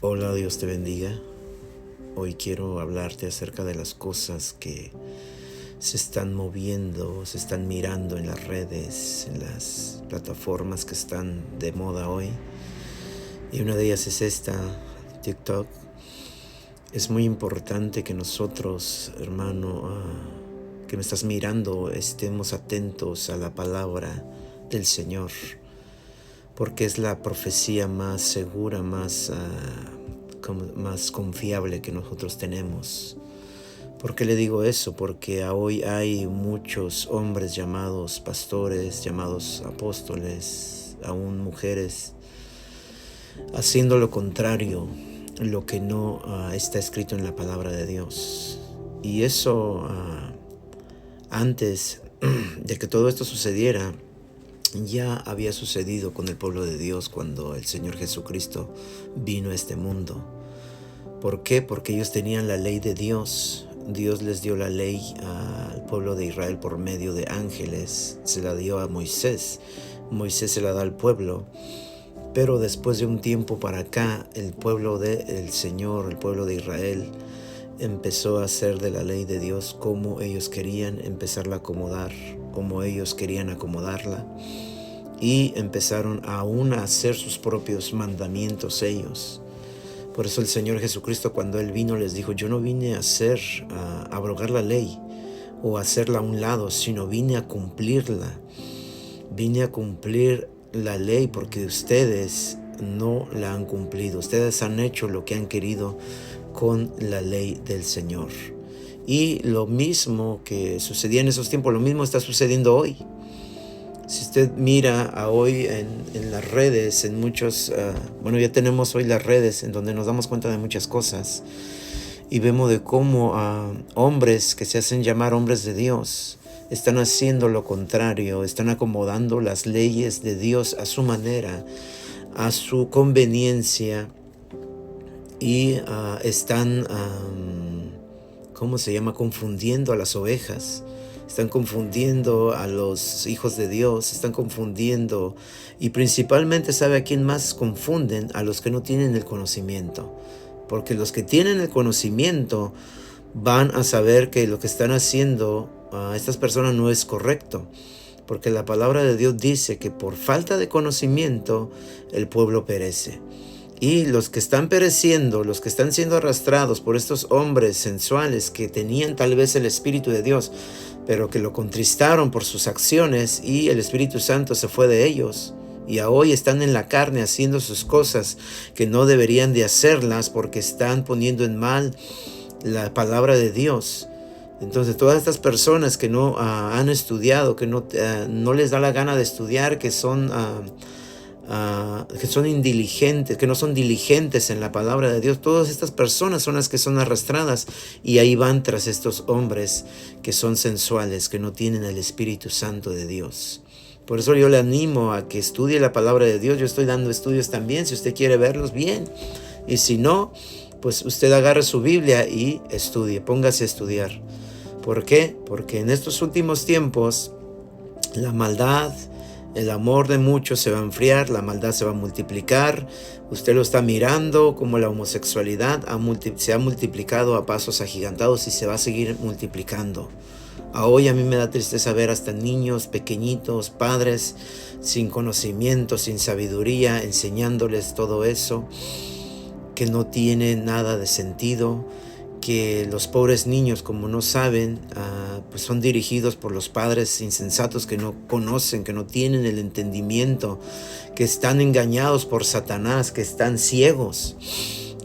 Hola, Dios te bendiga. Hoy quiero hablarte acerca de las cosas que se están moviendo, se están mirando en las redes, en las plataformas que están de moda hoy. Y una de ellas es esta, TikTok. Es muy importante que nosotros, hermano, que me estás mirando, estemos atentos a la palabra del Señor, porque es la profecía más segura, más confiable que nosotros tenemos. ¿Por qué le digo eso? Porque hoy hay muchos hombres llamados pastores, llamados apóstoles, aún mujeres, haciendo lo contrario, lo que no está escrito en la palabra de Dios. Y eso, antes de que todo esto sucediera, ya había sucedido con el pueblo de Dios cuando el Señor Jesucristo vino a este mundo. ¿Por qué? Porque ellos tenían la ley de Dios. Dios les dio la ley al pueblo de Israel por medio de ángeles. Se la dio a Moisés. Moisés se la da al pueblo. Pero después de un tiempo para acá, el pueblo del Señor, el pueblo de Israel, empezó a hacer de la ley de Dios como ellos querían, empezarla a acomodar, como ellos querían acomodarla. Y empezaron aún a hacer sus propios mandamientos ellos. Por eso el Señor Jesucristo, cuando Él vino, les dijo: yo no vine a abrogar la ley o a hacerla a un lado, sino vine a cumplirla. Vine a cumplir la ley porque ustedes no la han cumplido. Ustedes han hecho lo que han querido con la ley del Señor. Y lo mismo que sucedía en esos tiempos, lo mismo está sucediendo hoy. Si usted mira hoy en las redes, en muchos, ya tenemos hoy las redes en donde nos damos cuenta de muchas cosas y vemos de cómo hombres que se hacen llamar hombres de Dios están haciendo lo contrario, están acomodando las leyes de Dios a su manera, a su conveniencia y están, confundiendo a las ovejas. Están confundiendo a los hijos de Dios, están confundiendo, y principalmente, ¿sabe a quién más confunden? A los que no tienen el conocimiento. Porque los que tienen el conocimiento van a saber que lo que están haciendo a estas personas no es correcto. Porque la palabra de Dios dice que por falta de conocimiento el pueblo perece. Y los que están pereciendo, los que están siendo arrastrados por estos hombres sensuales que tenían tal vez el Espíritu de Dios, pero que lo contristaron por sus acciones y el Espíritu Santo se fue de ellos. Y hoy están en la carne haciendo sus cosas que no deberían de hacerlas porque están poniendo en mal la palabra de Dios. Entonces todas estas personas que no han estudiado, que no les da la gana de estudiar, que son indiligentes, que no son diligentes en la palabra de Dios, todas estas personas son las que son arrastradas y ahí van tras estos hombres que son sensuales, que no tienen el Espíritu Santo de Dios. Por eso yo le animo a que estudie la palabra de Dios. Yo estoy dando estudios también, si usted quiere verlos, bien, y si no, pues usted agarre su Biblia y estudie, póngase a estudiar. ¿Por qué? Porque en estos últimos tiempos la maldad, el amor de muchos se va a enfriar, la maldad se va a multiplicar. Usted lo está mirando como la homosexualidad se ha multiplicado a pasos agigantados y se va a seguir multiplicando. Hoy a mí me da tristeza ver hasta niños pequeñitos, padres sin conocimiento, sin sabiduría, enseñándoles todo eso que no tiene nada de sentido. Que los pobres niños, como no saben, pues son dirigidos por los padres insensatos que no conocen, que no tienen el entendimiento, que están engañados por Satanás, que están ciegos,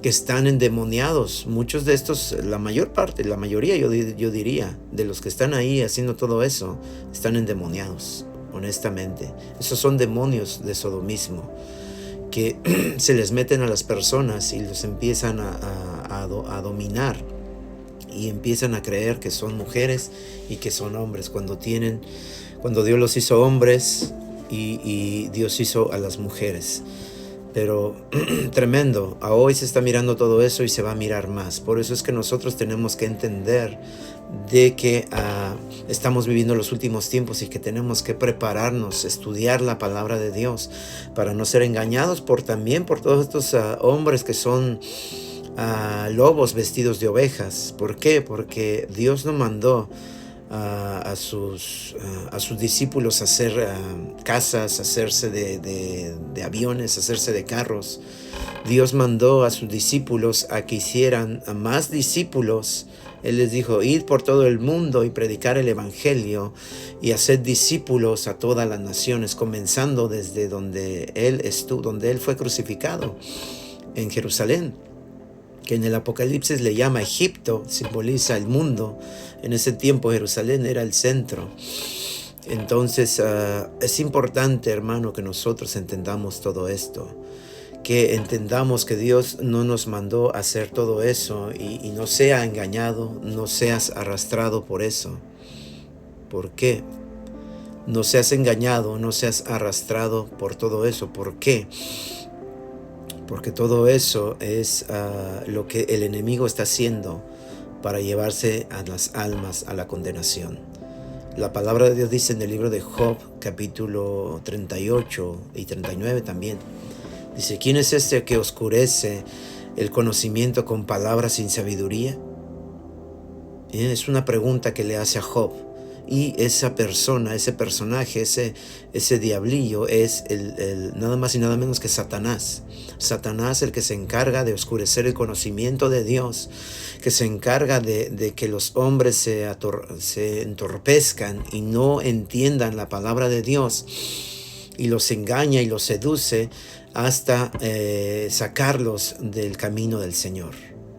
que están endemoniados. Muchos de estos, la mayoría yo diría, de los que están ahí haciendo todo eso, están endemoniados, honestamente. Esos son demonios de sodomismo que se les meten a las personas y los empiezan a dominar y empiezan a creer que son mujeres y que son hombres cuando Dios los hizo hombres y Dios hizo a las mujeres. Pero tremendo, a hoy se está mirando todo eso y se va a mirar más. Por eso es que nosotros tenemos que entender de que estamos viviendo los últimos tiempos y que tenemos que prepararnos, estudiar la palabra de Dios para no ser engañados también por todos estos hombres que son lobos vestidos de ovejas. ¿Por qué? Porque Dios no mandó a sus discípulos a hacer casas, hacerse de aviones, hacerse de carros. Dios mandó a sus discípulos a que hicieran a más discípulos. Él les dijo: id por todo el mundo y predicar el evangelio y hacer discípulos a todas las naciones, comenzando desde donde él estuvo, donde él fue crucificado, en Jerusalén, que en el Apocalipsis le llama Egipto, simboliza el mundo. En ese tiempo Jerusalén era el centro. Entonces es importante, hermano, que nosotros entendamos todo esto, que entendamos que Dios no nos mandó a hacer todo eso y no sea engañado, no seas arrastrado por eso. ¿Por qué? No seas engañado, no seas arrastrado por todo eso. ¿Por qué? Porque todo eso es lo que el enemigo está haciendo para llevarse a las almas a la condenación. La palabra de Dios dice en el libro de Job, capítulo 38 y 39 también. Dice: ¿quién es este que oscurece el conocimiento con palabras sin sabiduría? Es una pregunta que le hace a Job. Y esa persona, ese personaje, ese diablillo es nada más y nada menos que Satanás. Satanás, el que se encarga de oscurecer el conocimiento de Dios, que se encarga de que los hombres se entorpezcan y no entiendan la palabra de Dios, y los engaña y los seduce hasta sacarlos del camino del Señor.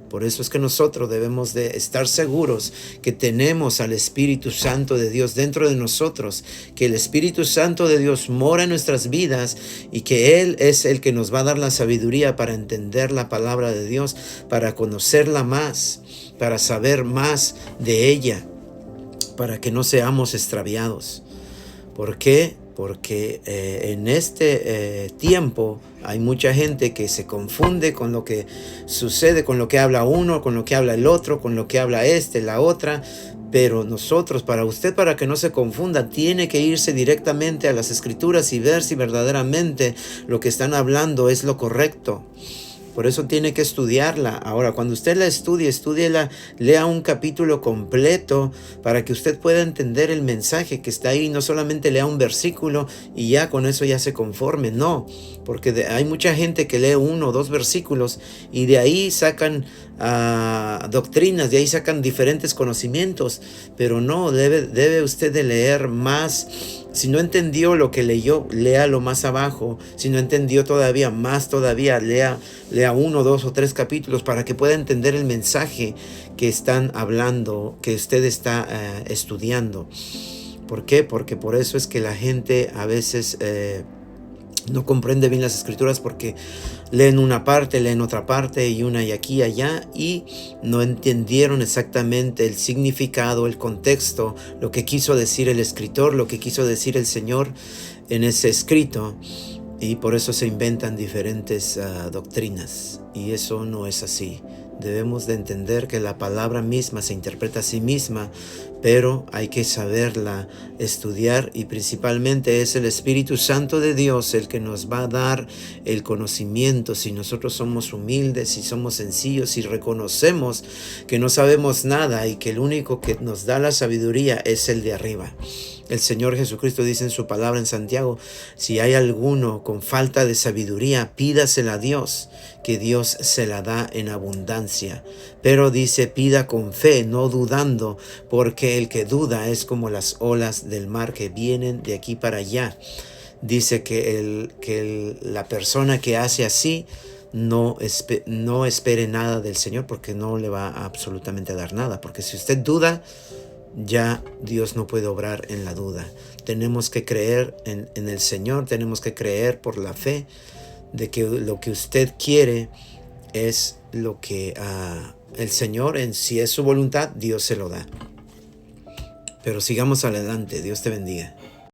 Por eso es que nosotros debemos de estar seguros que tenemos al Espíritu Santo de Dios dentro de nosotros, que el Espíritu Santo de Dios mora en nuestras vidas y que Él es el que nos va a dar la sabiduría para entender la palabra de Dios, para conocerla más, para saber más de ella, para que no seamos extraviados. ¿Por qué? Porque en este tiempo hay mucha gente que se confunde con lo que sucede, con lo que habla uno, con lo que habla el otro, con lo que habla la otra. Pero nosotros, para que no se confunda, tiene que irse directamente a las Escrituras y ver si verdaderamente lo que están hablando es lo correcto. Por eso tiene que estudiarla. Ahora, cuando usted la estúdiela, lea un capítulo completo para que usted pueda entender el mensaje que está ahí. No solamente lea un versículo y ya con eso ya se conforme. No, porque hay mucha gente que lee 1 o 2 versículos y de ahí sacan doctrinas, de ahí sacan diferentes conocimientos. Pero no, debe usted de leer más. Si no entendió lo que leyó, léalo más abajo. Si no entendió todavía, más todavía, lea 1, 2 o 3 capítulos para que pueda entender el mensaje que están hablando, que usted está estudiando. ¿Por qué? Porque por eso es que la gente a veces no comprende bien las Escrituras, porque leen una parte, leen otra parte y una y aquí y allá, y no entendieron exactamente el significado, el contexto, lo que quiso decir el escritor, lo que quiso decir el Señor en ese escrito, y por eso se inventan diferentes doctrinas, y eso no es así. Debemos de entender que la palabra misma se interpreta a sí misma, pero hay que saberla estudiar, y principalmente es el Espíritu Santo de Dios el que nos va a dar el conocimiento. Si nosotros somos humildes, si somos sencillos, si reconocemos que no sabemos nada y que el único que nos da la sabiduría es el de arriba. El Señor Jesucristo dice en su palabra en Santiago: si hay alguno con falta de sabiduría, pídasela a Dios, que Dios se la da en abundancia. Pero dice, pida con fe, no dudando, porque el que duda es como las olas del mar que vienen de aquí para allá. Dice que la persona que hace así no espere nada del Señor, porque no le va absolutamente a dar nada. Porque si usted duda, ya Dios no puede obrar en la duda. Tenemos que creer en el Señor, tenemos que creer por la fe de que lo que usted quiere es lo que el Señor, si es su voluntad, Dios se lo da. Pero sigamos adelante. Dios te bendiga.